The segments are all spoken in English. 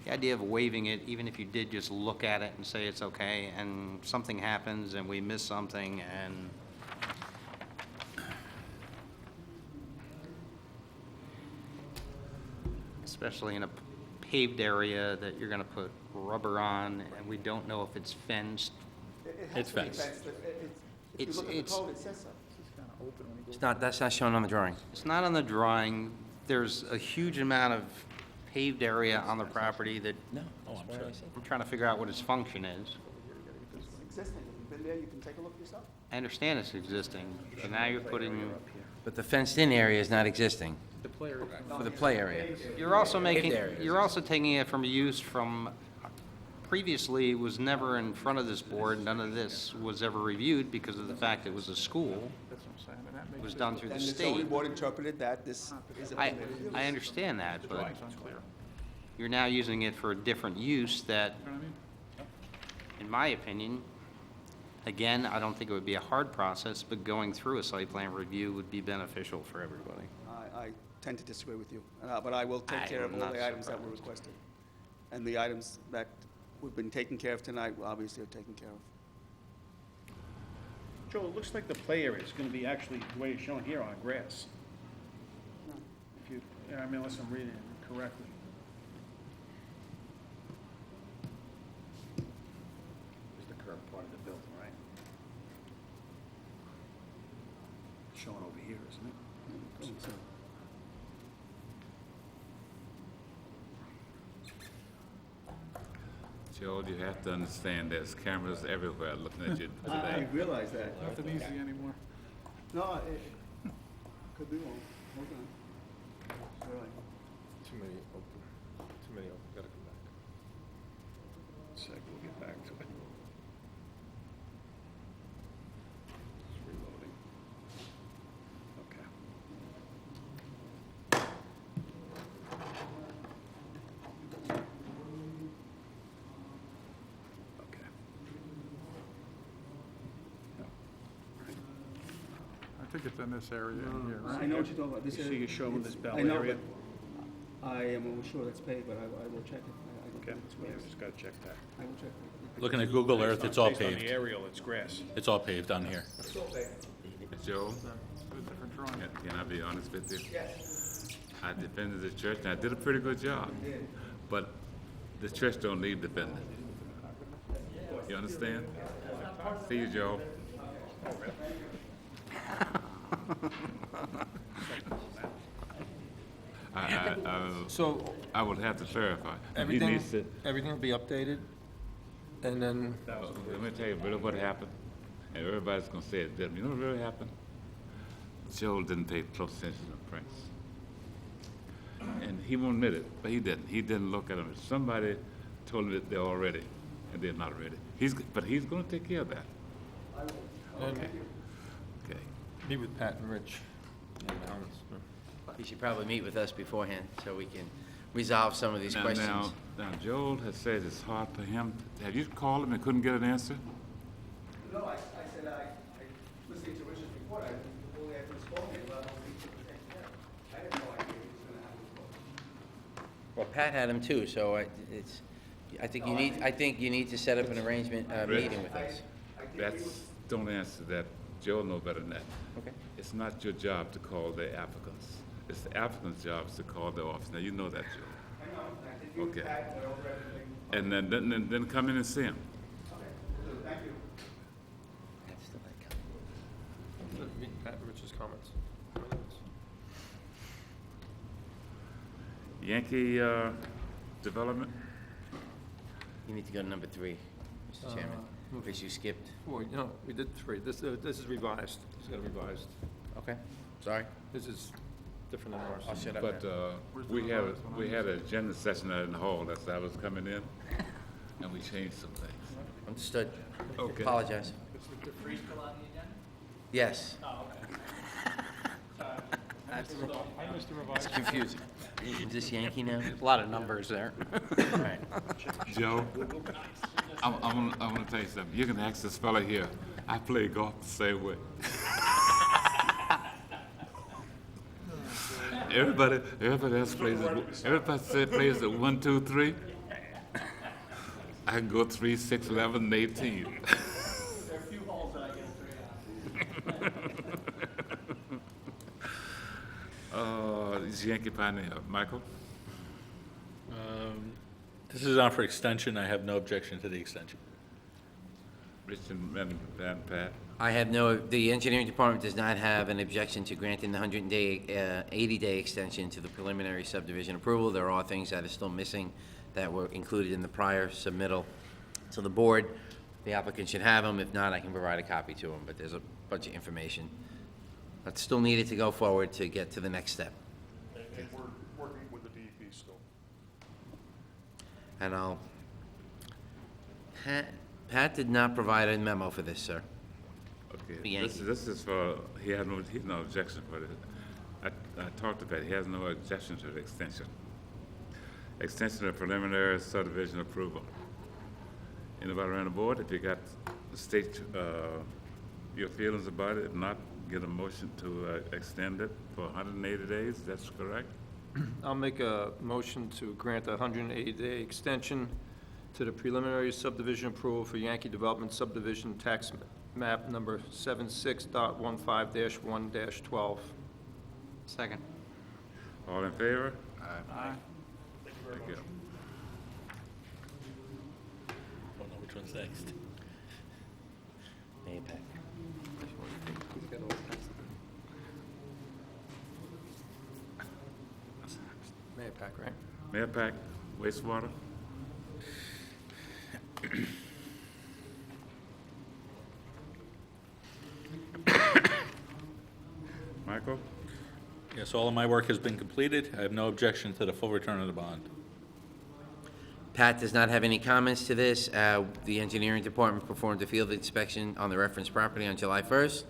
The idea of waiving it, even if you did just look at it and say it's okay, and something happens and we miss something, and especially in a paved area that you're gonna put rubber on, and we don't know if it's fenced. It's fenced. If you It's- look at the it's- code, it says so. It's not, that's not shown on the drawing. It's not on the drawing. There's a huge amount of paved area on the property that No. Oh, I'm sure. I'm trying to figure out what its function is. It's existing. If you've been there, you can take a look yourself. I understand it's existing, but now you're putting, But the fenced-in area is not existing. For the play area. you're also making, area is you're also taking it from a use from, previously, it was never in front of this board. None of this was ever reviewed because of the fact it was a school. It was done through the And the zoning state. board interpreted that this is a permitted use. I understand that, but you're now using it for a different use that, in my opinion, again, I don't think it would be a hard process, but going through a site plan review would be beneficial for everybody. I tend to disagree with you, but I will take I care of am all not the items that were surprised. requested. And the items that we've been taken care of tonight, obviously are taken care of. Joe, it looks like the play area is gonna be actually, the way it's shown here, on grass. If you, yeah, I mean, unless I'm reading it correctly. Is the current part of the building, right? Shown over here, isn't it? Joe, you have to understand there's cameras everywhere looking at you I today. realize that. Nothing easy anymore. No, it could be wrong. Hold on. All right. Too many open, gotta come back. Sec, we'll get back to it. It's reloading. Okay. Okay. No. Right. I think it's in this area in here, right? I know what you're talking about. This You is. see you're showing this bell I know, area? but I am almost sure that's paid, but I will check it. I don't Okay, think it's yeah, grass. just gotta check that. I will check it. Looking at Google Earth, it's all Based on the paved. aerial, it's grass. It's all paved on here. Joe, It's a different drawing. can I be honest with you? Yes. I defended the church and I did a pretty good job. But the church don't need defending. You understand? See you, Joe. So I would have to clarify. He everything, needs to, everything will be updated? And then, let me tell you really what happened. And everybody's gonna say it didn't. You know what really happened? Joe didn't pay close attention to the prints. And he won't admit it, but he didn't. He didn't look at them. Somebody told him that they're all ready, and they're not ready. But he's gonna take care of that. Okay. Okay. meet with Pat and Rich. You should probably meet with us beforehand, so we can resolve some of these Now, questions. now, Joel has said it's hard for him. Have you called him and couldn't get an answer? No, I said I listening to Richard's report, I only after he spoke to me about all these things taken care of. I had no idea he was gonna have this vote. Well, Pat had them too, so it's, I think you need to set up an arrangement, meeting with us. Don't answer that. Joel knows better than that. Okay. It's not your job to call the applicants. It's the applicant's job to call the office. Now, you know that, Joel. I know, I did you Okay. Pat, went over everything. And then come in and see him. Okay, will do. Thank you. That's still that coming. Meet Pat and Rich's comments. Yankee, development? You need to go to number 3, Mr. Chairman, because you skipped. Well, no, we did 3. This is revised. This got revised. Okay, sorry. This is different than ours. I'll shut up But, now. we had an agenda session out in the hall as I was coming in, and we changed some things. Understood. Okay. Apologize. Yes. It's confusing. Is this Yankee now? A lot of numbers there. All right. Joe, I wanna tell you something. You can ask this fella here. I play golf the same way. Everybody else plays it, everybody plays it 1, 2, 3. I can go 3, 6, 11, and 18. There are a few holes that I get straight out. It's Yankee Pioneer. Michael? This is on for extension. I have no objection to the extension. Richard and Pat? I have the engineering department does not have an objection to granting the 80-day extension to the preliminary subdivision approval. There are things that are still missing that were included in the prior submittal to the board. The applicant should have them. If not, I can provide a copy to them, but there's a bunch of information that's still needed to go forward to get to the next step. And we're working with the DEP still. And Pat did not provide a memo for this, sir. The Okay, Yankee. this is for, he has no objection for it. I talked about it, he has no objection to the extension. Extension of preliminary subdivision approval. Anybody around the board, if you got, state your feelings about it, if not, get a motion to extend it for 180 days, that's correct? I'll make a motion to grant a 180-day extension to the preliminary subdivision approval for Yankee Development Subdivision Tax Map Number 76.15-1-12. Second. All in favor? Aye. Thank you. Don't know which one's next. Mayor Peck. Mayor Pack, right? Mayor Pack, wastewater? Michael? Yes, all of my work has been completed. I have no objection to the full return of the bond. Pat does not have any comments to this. The engineering department performed a field inspection on the reference property on July 1st.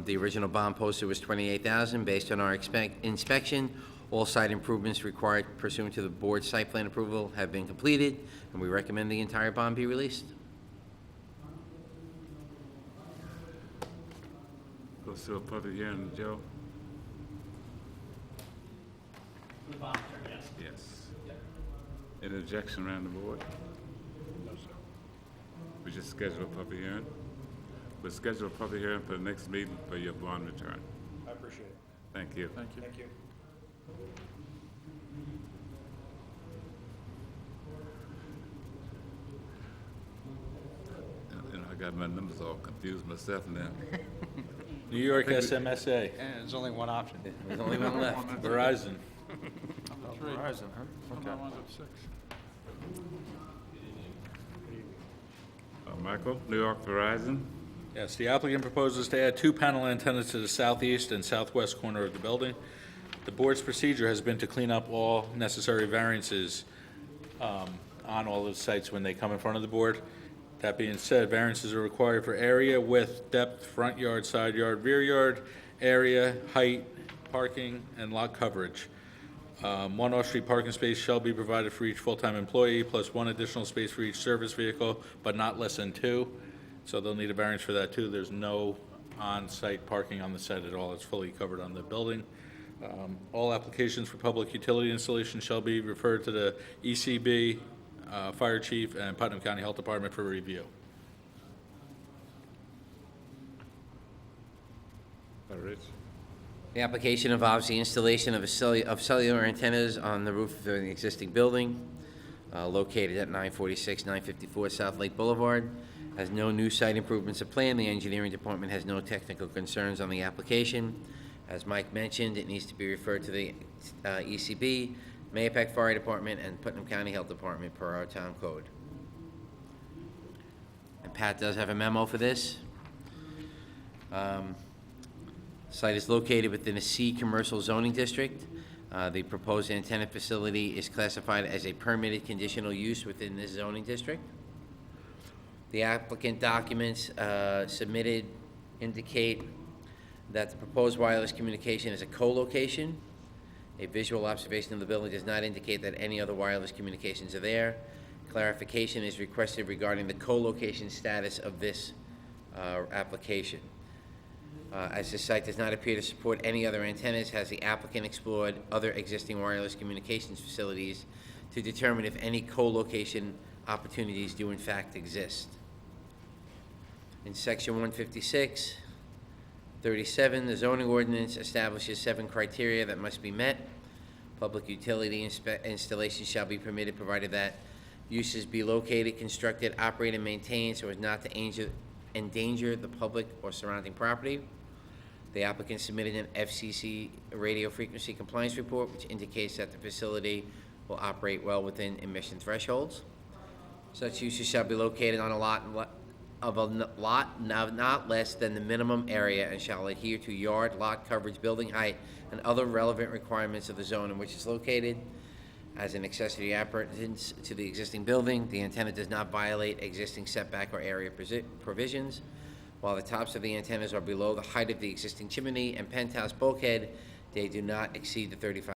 The original bond posted was $28,000. Based on our inspection, all site improvements required pursuant to the board's site plan approval have been completed, and we recommend the entire bond be released. Goes to a public hearing, Joe? The bond, yes. Yes. Any objection around the board? No, sir. We just schedule a public hearing? We'll schedule a public hearing for the next meeting for your bond return. I appreciate it. Thank you. Thank you. Thank you. You know, I got my numbers all confused myself now. New York SMSA, And there's only one option. There's only one left. Verizon. Number three. Verizon, huh? Somehow wound up 6. Michael, New York Verizon? Yes, the applicant proposes to add 2 panel antennas to the southeast and southwest corner of the building. The board's procedure has been to clean up all necessary variances on all the sites when they come in front of the board. That being said, variances are required for area, width, depth, front yard, side yard, rear yard, area, height, parking, and lot coverage. 1 off-street parking space shall be provided for each full-time employee, plus 1 additional space for each service vehicle, but not less than 2. So they'll need a variance for that too. There's no on-site parking on the site at all. It's fully covered on the building. All applications for public utility installation shall be referred to the ECB, Fire Chief, and Putnam County Health Department for review. Rich? The application involves the installation of cellular antennas on the roof of the existing building located at 946, 954 South Lake Boulevard. Has no new site improvements are planned. The engineering department has no technical concerns on the application. As Mike mentioned, it needs to be referred to the ECB, Mayapack Fire Department, and Putnam County Health Department per our town code. And Pat does have a memo for this. Site is located within a C commercial zoning district. The proposed antenna facility is classified as a permitted conditional use within this zoning district. The applicant documents submitted indicate that the proposed wireless communication is a co-location. A visual observation of the building does not indicate that any other wireless communications are there. Clarification is requested regarding the co-location status of this application. As this site does not appear to support any other antennas, has the applicant explored other existing wireless communications facilities to determine if any co-location opportunities do in fact exist. In section 156, 37, the zoning ordinance establishes 7 criteria that must be met. Public utility installation shall be permitted provided that uses be located, constructed, operated, and maintained so as not to endanger the public or surrounding property. The applicant submitted an FCC radio frequency compliance report, which indicates that the facility will operate well within emission thresholds. Such uses shall be located on a lot not less than the minimum area and shall adhere to yard, lot coverage, building height, and other relevant requirements of the zone in which it's located. As an accessory appurtenance to the existing building, the antenna does not violate existing setback or area provisions. While the tops of the antennas are below the height of the existing chimney and penthouse bulkhead, they do not exceed the 35